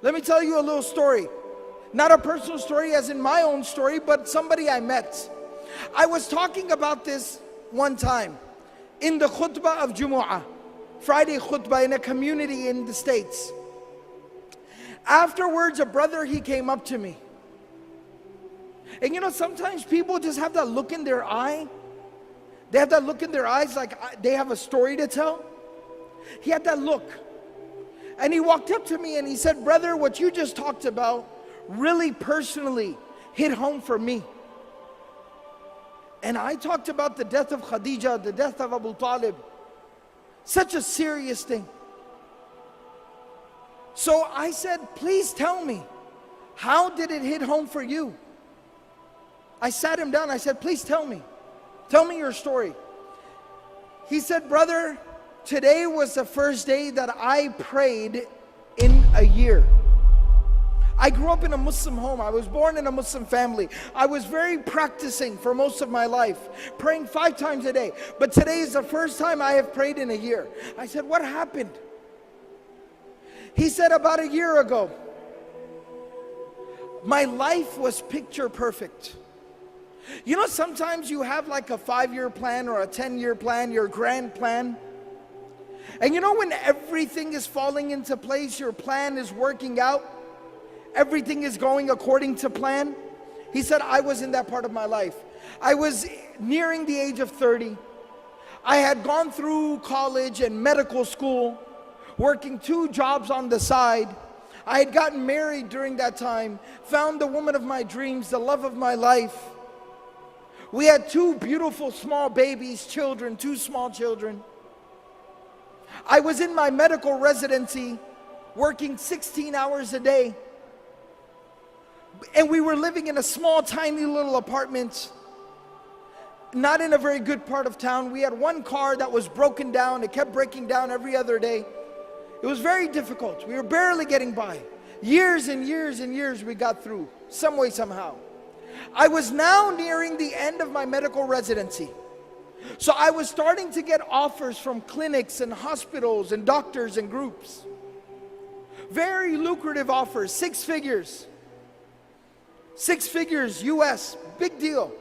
Let me tell you a little story. Not a personal story as in my own story, but somebody I met. I was talking about this one time in the khutbah of Jumu'ah, Friday khutbah in a community in the States. Afterwards, a brother, he came up to me. And you know, sometimes people just have that look in their eye. They have that look in their eyes like they have a story to tell. He had that look. And he walked up to me and he said, brother, what you just talked about really personally hit home for me. And I talked about the death of Khadija, the death of Abu Talib. Such a serious thing. So I said, please tell me, how did it hit home for you? I sat him down, I said, please tell me your story. He said, brother, today was the first day that I prayed in a year. I grew up in a Muslim home. I was born in a Muslim family. I was very practicing for most of my life, praying 5 times a day. But today is the first time I have prayed in a year. I said, what happened? He said, about a year ago, my life was picture perfect. You know, sometimes you have like a 5-year plan or a 10-year plan, your grand plan. And you know, when everything is falling into place, your plan is working out, everything is going according to plan. He said, I was in that part of my life. I was nearing the age of 30. I had gone through college and medical school, working 2 jobs on the side. I had gotten married during that time, found the woman of my dreams, the love of my life. We had 2 beautiful small babies, children, 2 small children. I was in my medical residency, working 16 hours a day. And we were living in a small, tiny little apartment, not in a very good part of town. We had 1 car that was broken down. It kept breaking down every other day. It was very difficult. We were barely getting by. Years and years and years we got through, some way, somehow. I was now nearing the end of my medical residency. So I was starting to get offers from clinics and hospitals and doctors and groups. Very lucrative offers, 6 figures. 6 figures US, big deal.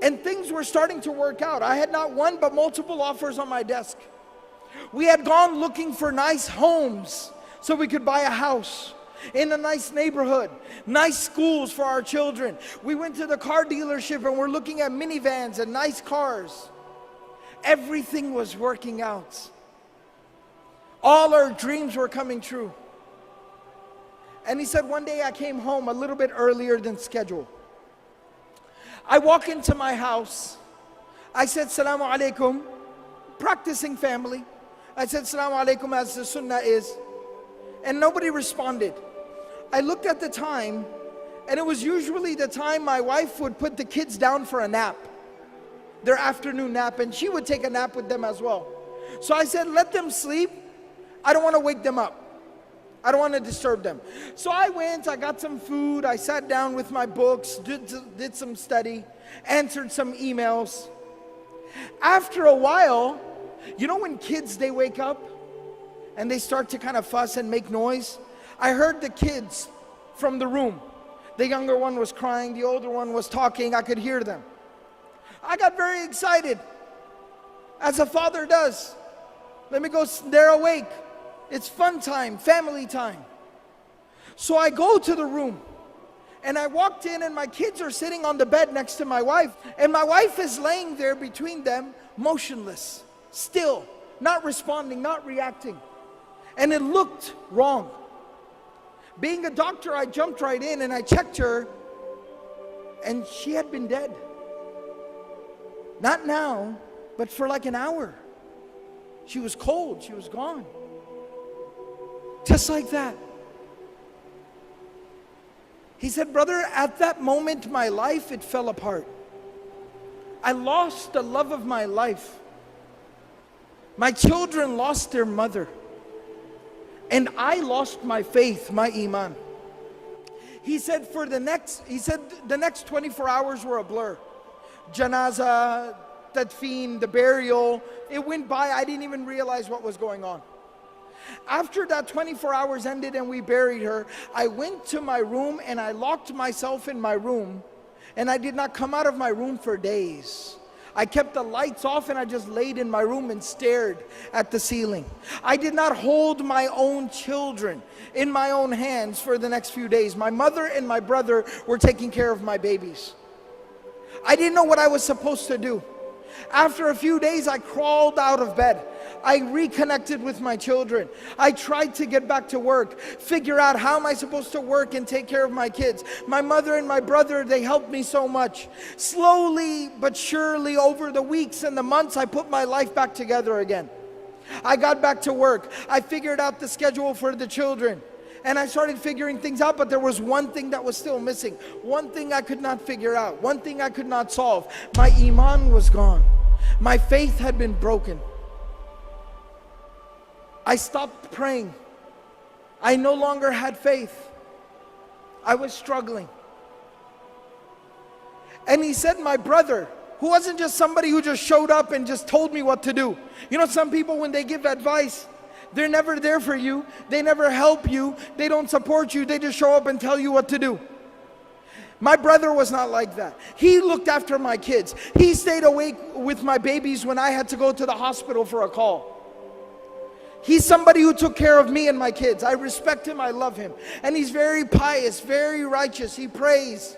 And things were starting to work out. I had not one but multiple offers on my desk. We had gone looking for nice homes so we could buy a house in a nice neighborhood, nice schools for our children. We went to the car dealership and we're looking at minivans and nice cars. Everything was working out. All our dreams were coming true. And he said, one day I came home a little bit earlier than scheduled. I walk into my house. I said, Salamu alaikum, practicing family. I said, Salamu alaikum, as the sunnah is. And nobody responded. I looked at the time, and it was usually the time my wife would put the kids down for a nap, their afternoon nap, and she would take a nap with them as well. So I said, let them sleep. I don't want to wake them up. I don't want to disturb them. So I went, I got some food, I sat down with my books, did some study, answered some emails. After a while, you know when kids, they wake up and they start to kind of fuss and make noise? I heard the kids from the room. The younger one was crying, the older one was talking, I could hear them. I got very excited, as a father does. Let me go, they're awake. It's fun time, family time. So I go to the room and I walked in and my kids are sitting on the bed next to my wife. And my wife is laying there between them, motionless, still, not responding, not reacting. And it looked wrong. Being a doctor, I jumped right in and I checked her, and she had been dead. Not now, but for like an hour. She was cold, she was gone. Just like that. He said, brother, at that moment, my life, it fell apart. I lost the love of my life. My children lost their mother. And I lost my faith, my Imaan. He said the next 24 hours were a blur. Janaza, tadfeen, the burial, it went by. I didn't even realize what was going on. After that 24 hours ended and we buried her, I went to my room and I locked myself in my room, and I did not come out of my room for days. I kept the lights off and I just laid in my room and stared at the ceiling. I did not hold my own children in my own hands for the next few days. My mother and my brother were taking care of my babies. I didn't know what I was supposed to do. After a few days, I crawled out of bed. I reconnected with my children. I tried to get back to work, figure out how am I supposed to work and take care of my kids. My mother and my brother, they helped me so much. Slowly but surely, over the weeks and the months, I put my life back together again. I got back to work. I figured out the schedule for the children. And I started figuring things out, but there was one thing that was still missing. One thing I could not figure out. One thing I could not solve. My Imaan was gone. My faith had been broken. I stopped praying. I no longer had faith. I was struggling. And he said, my brother, who wasn't just somebody who just showed up and just told me what to do. You know, some people, when they give advice, they're never there for you. They never help you. They don't support you. They just show up and tell you what to do. My brother was not like that. He looked after my kids. He stayed awake with my babies when I had to go to the hospital for a call. He's somebody who took care of me and my kids. I respect him. I love him. And he's very pious, very righteous. He prays.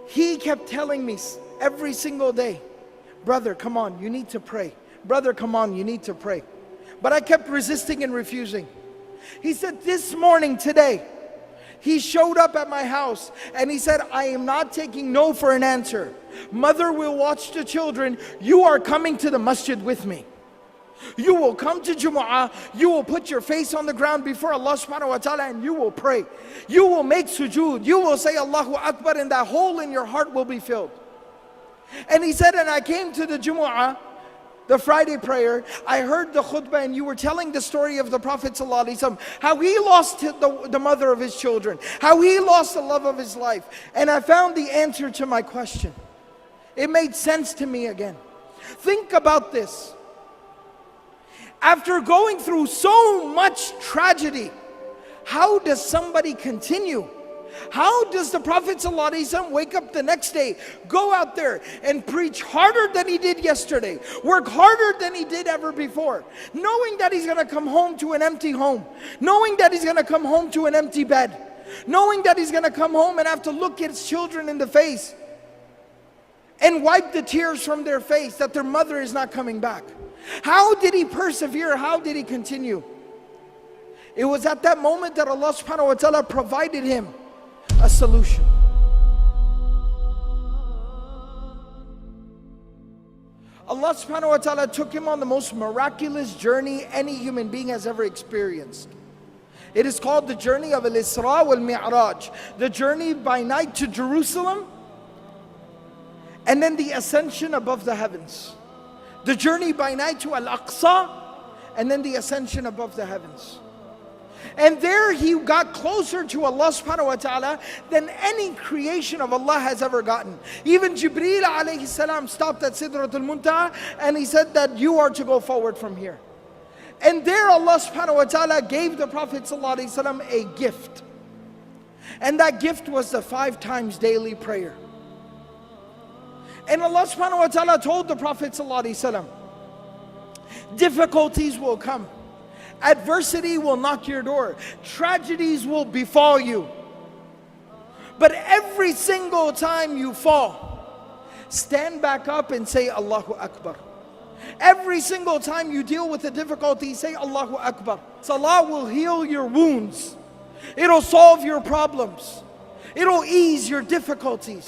He kept telling me every single day, brother, come on, you need to pray. Brother, come on, you need to pray. But I kept resisting and refusing. He said, this morning, today, he showed up at my house and he said, I am not taking no for an answer. Mother will watch the children. You are coming to the masjid with me. You will come to Jumu'ah. You will put your face on the ground before Allah subhanahu wa ta'ala and you will pray. You will make sujood. You will say Allahu Akbar, and that hole in your heart will be filled. And he said, and I came to the Jumu'ah, the Friday prayer, I heard the khutbah and you were telling the story of the Prophet ﷺ, how he lost the mother of his children, how he lost the love of his life. And I found the answer to my question. It made sense to me again. Think about this. After going through so much tragedy, how does somebody continue? How does the Prophet ﷺ wake up the next day, go out there and preach harder than he did yesterday, work harder than he did ever before, knowing that he's going to come home to an empty home, knowing that he's going to come home to an empty bed, knowing that he's going to come home and have to look at his children in the face and wipe the tears from their face that their mother is not coming back? How did he persevere? How did he continue? It was at that moment that Allah subhanahu wa ta'ala provided him a solution. Allah subhanahu wa ta'ala took him on the most miraculous journey any human being has ever experienced. It is called the journey of Al-Isra wal-Mi'raj, the journey by night to Jerusalem, and then the ascension above the heavens. The journey by night to Al-Aqsa, and then the ascension above the heavens. And there he got closer to Allah subhanahu wa ta'ala than any creation of Allah has ever gotten. Even Jibreel alayhi salam stopped at Sidratul Muntaha and he said that you are to go forward from here. And there Allah subhanahu wa ta'ala gave the Prophet sallallahu alayhi wasallam a gift. And that gift was the 5 times daily prayer. And Allah subhanahu wa ta'ala told the Prophet sallallahu alayhi wasallam, difficulties will come. Adversity will knock your door. Tragedies will befall you. But every single time you fall, stand back up and say Allahu Akbar. Every single time you deal with a difficulty, say Allahu Akbar. Salah will heal your wounds. It'll solve your problems. It'll ease your difficulties.